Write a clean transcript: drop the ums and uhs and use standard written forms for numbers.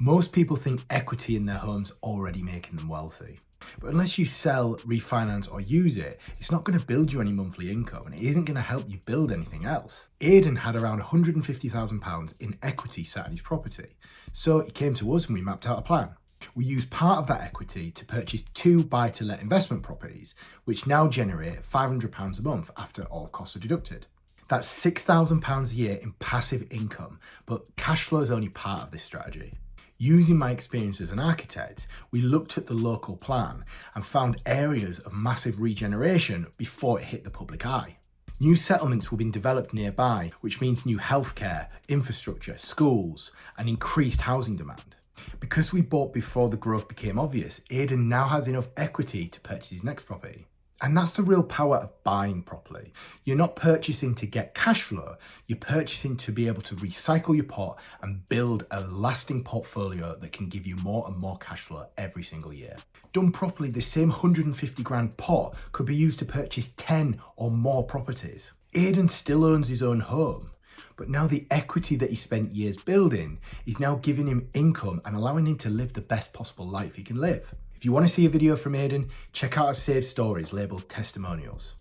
Most people think equity in their home's already making them wealthy. But unless you sell, refinance or use it, it's not going to build you any monthly income and it isn't going to help you build anything else. Aidan had around £150,000 in equity sat in his property. So he came to us and we mapped out a plan. We used part of that equity to purchase 2 buy-to-let investment properties, which now generate £500 a month after all costs are deducted. That's £6,000 a year in passive income, but cash flow is only part of this strategy. Using my experience as an architect, we looked at the local plan and found areas of massive regeneration before it hit the public eye. New settlements were being developed nearby, which means new healthcare, infrastructure, schools, and increased housing demand. Because we bought before the growth became obvious, Aidan now has enough equity to purchase his next property. And that's the real power of buying properly. You're not purchasing to get cash flow, you're purchasing to be able to recycle your pot and build a lasting portfolio that can give you more and more cash flow every single year. Done properly, the same 150 grand pot could be used to purchase 10 or more properties. Aidan still owns his own home, but now the equity that he spent years building is now giving him income and allowing him to live the best possible life he can live. If you want to see a video from Aidan, check out our saved stories labelled testimonials.